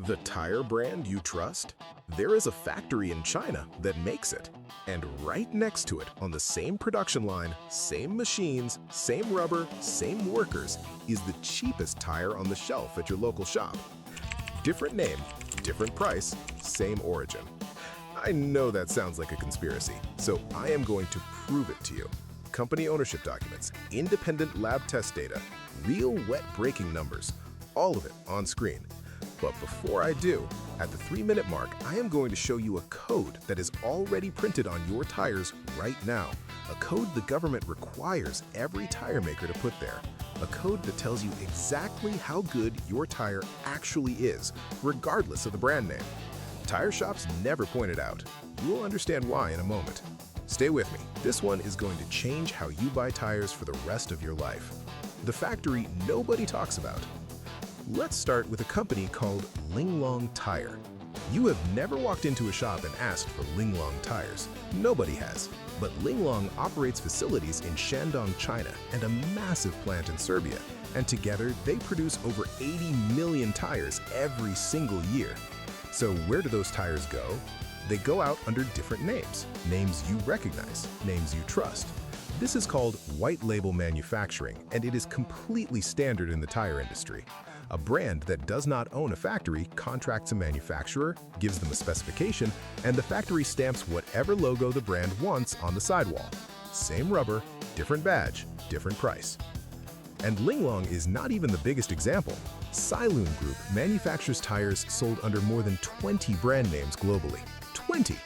The tire brand you trust? There is a factory in China that makes it. And right next to it, on the same production line, same machines, same rubber, same workers, is the cheapest tire on the shelf at your local shop. Different name, different price, same origin. I know that sounds like a conspiracy, so I am going to prove it to you. Company ownership documents, independent lab test data, real wet braking numbers, all of it on screen. But before I do, at the 3-minute mark, I am going to show you a code that is already printed on your tires right now. A code the government requires every tire maker to put there. A code that tells you exactly how good your tire actually is, regardless of the brand name. Tire shops never point it out. You will understand why in a moment. Stay with me. This one is going to change how you buy tires for the rest of your life. The factory nobody talks about. Let's start with a company called Linglong Tyre. You have never walked into a shop and asked for Linglong tires. Nobody has. But Linglong operates facilities in Shandong, China, and a massive plant in Serbia. And together, they produce over 80 million tires every single year. So where do those tires go? They go out under different names. Names you recognize, names you trust. This is called white label manufacturing, and it is completely standard in the tire industry. A brand that does not own a factory contracts a manufacturer, gives them a specification, and the factory stamps whatever logo the brand wants on the sidewall. Same rubber, different badge, different price. And Linglong is not even the biggest example. Siloon Group manufactures tires sold under more than 20 brand names globally. 20!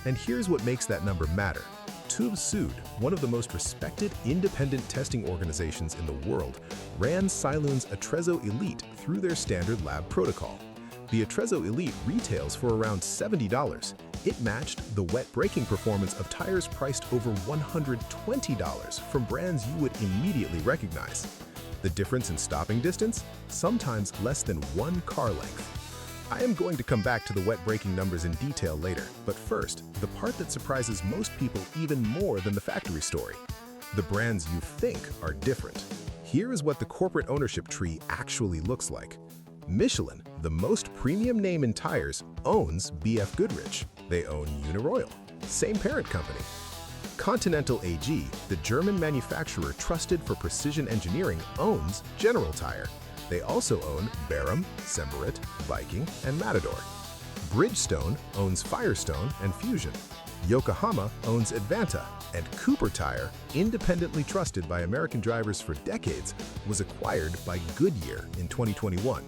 And here's what makes that number matter. TÜV Süd, one of the most respected independent testing organizations in the world, ran Siloon's Attrezzo Elite through their standard lab protocol. The Attrezzo Elite retails for around $70. It matched the wet braking performance of tires priced over $120 from brands you would immediately recognize. The difference in stopping distance? Sometimes less than 1 car length. I am going to come back to the wet braking numbers in detail later, but first, the part that surprises most people even more than the factory story. The brands you think are different. Here is what the corporate ownership tree actually looks like. Michelin, the most premium name in tires, owns BF Goodrich. They own Uniroyal, same parent company. Continental AG, the German manufacturer trusted for precision engineering, owns General Tyre. They also own Bärum, Semperit, Viking, and Matador. Bridgestone owns Firestone and Fusion. Yokohama owns Advanta, and Cooper Tire, independently trusted by American drivers for decades, was acquired by Goodyear in 2021.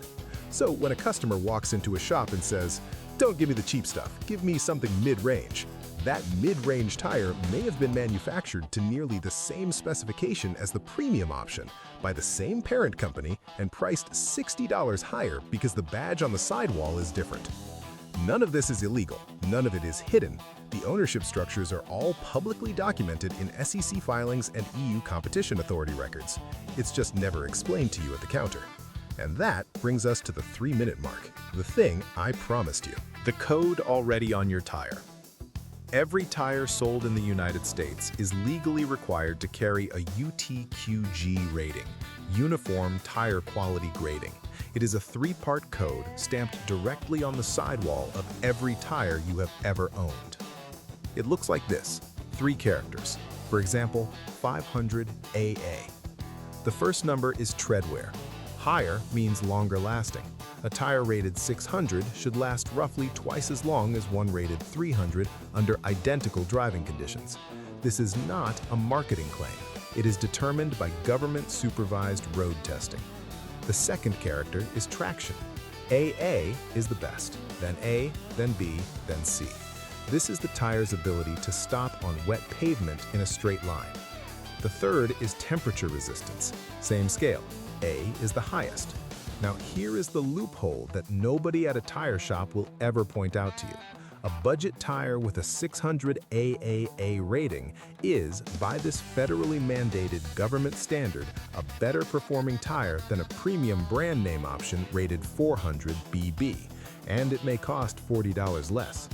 So when a customer walks into a shop and says, "Don't give me the cheap stuff, give me something mid-range," that mid-range tire may have been manufactured to nearly the same specification as the premium option by the same parent company and priced $60 higher because the badge on the sidewall is different. None of this is illegal. None of it is hidden. The ownership structures are all publicly documented in SEC filings and EU Competition Authority records. It's just never explained to you at the counter. And that brings us to the 3-minute mark, the thing I promised you. The code already on your tire. Every tire sold in the United States is legally required to carry a UTQG rating, Uniform Tire Quality Grading. It is a 3-part code stamped directly on the sidewall of every tire you have ever owned. It looks like this, 3 characters. For example, 500 AA. The first number is treadwear. Higher means longer lasting. A tire rated 600 should last roughly twice as long as one rated 300 under identical driving conditions. This is not a marketing claim. It is determined by government-supervised road testing. The second character is traction. AA is the best, then A, then B, then C. This is the tire's ability to stop on wet pavement in a straight line. The third is temperature resistance. Same scale. A is the highest. Now here is the loophole that nobody at a tire shop will ever point out to you. A budget tire with a 600 AAA rating is, by this federally mandated government standard, a better performing tire than a premium brand name option rated 400 BB, and it may cost $40 less.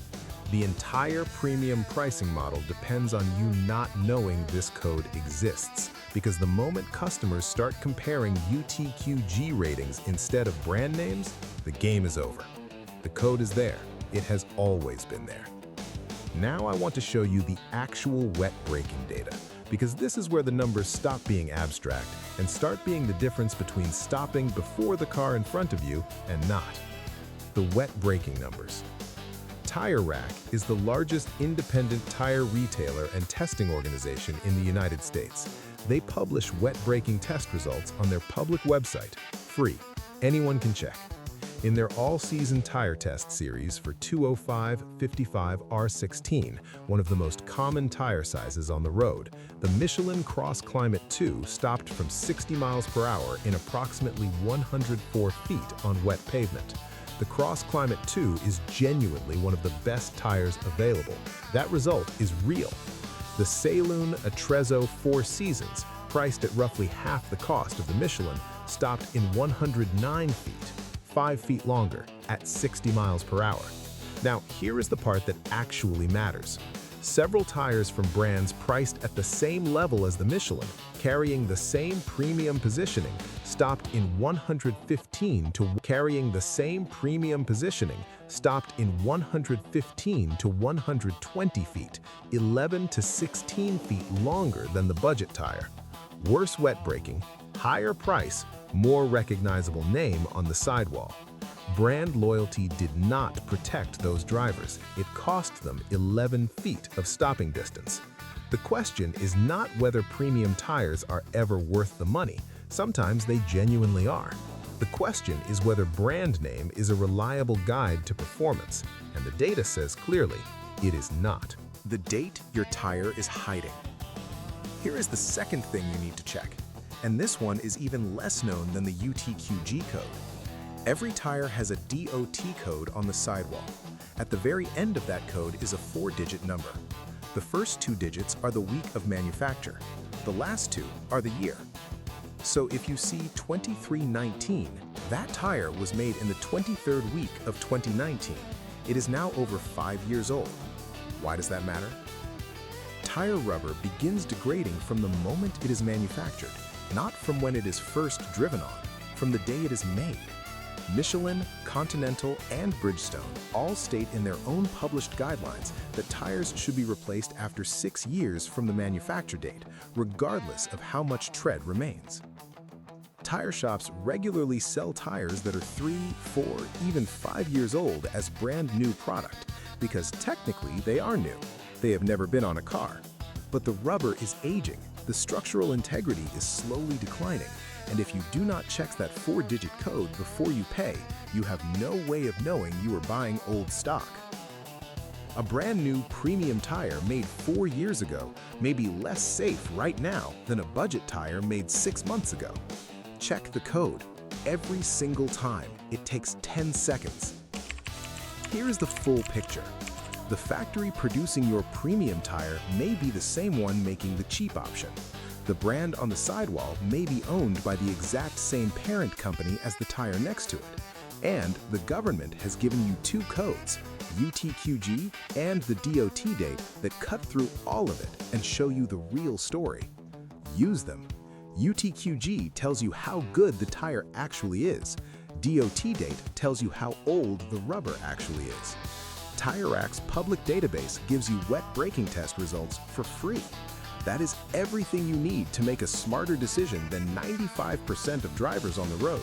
The entire premium pricing model depends on you not knowing this code exists, because the moment customers start comparing UTQG ratings instead of brand names, the game is over. The code is there. It has always been there. Now I want to show you the actual wet braking data, because this is where the numbers stop being abstract and start being the difference between stopping before the car in front of you and not. The wet braking numbers. Tyre Rack is the largest independent tire retailer and testing organization in the United States. They publish wet braking test results on their public website, free. Anyone can check. In their all-season tire test series for 205, 55, R16, one of the most common tire sizes on the road, the Michelin Cross Climate 2 stopped from 60 miles per hour in approximately 104 feet on wet pavement. The Cross Climate 2 is genuinely one of the best tires available. That result is real. The Saloon Attrezzo 4 Seasons, priced at roughly half the cost of the Michelin, stopped in 109 feet. 5 feet longer, at 60 miles per hour. Now, here is the part that actually matters. Several tires from brands priced at the same level as the Michelin, carrying the same premium positioning, stopped in 115 to 120 feet, 11 to 16 feet longer than the budget tire. Worse wet braking, higher price, more recognizable name on the sidewall. Brand loyalty did not protect those drivers. It cost them 11 feet of stopping distance. The question is not whether premium tires are ever worth the money. Sometimes they genuinely are. The question is whether brand name is a reliable guide to performance, and the data says clearly, it is not. The date your tire is hiding. Here is the second thing you need to check. And this one is even less known than the UTQG code. Every tire has a DOT code on the sidewall. At the very end of that code is a 4-digit number. The first 2 digits are the week of manufacture. The last 2 are the year. So if you see 2319, that tire was made in the 23rd week of 2019. It is now over 5 years old. Why does that matter? Tire rubber begins degrading from the moment it is manufactured, not from when it is first driven on, from the day it is made. Michelin, Continental, and Bridgestone all state in their own published guidelines that tires should be replaced after 6 years from the manufacture date, regardless of how much tread remains. Tire shops regularly sell tires that are 3, 4, even 5 years old as brand new product, because technically they are new. They have never been on a car. But the rubber is aging. The structural integrity is slowly declining, and if you do not check that 4-digit code before you pay, you have no way of knowing you are buying old stock. A brand new premium tire made 4 years ago may be less safe right now than a budget tire made 6 months ago. Check the code. Every single time. It takes 10 seconds. Here is the full picture. The factory producing your premium tire may be the same one making the cheap option. The brand on the sidewall may be owned by the exact same parent company as the tire next to it. And the government has given you 2 codes, UTQG and the DOT date, that cut through all of it and show you the real story. Use them. UTQG tells you how good the tire actually is. DOT date tells you how old the rubber actually is. Tyre Rack's public database gives you wet braking test results for free. That is everything you need to make a smarter decision than 95% of drivers on the road.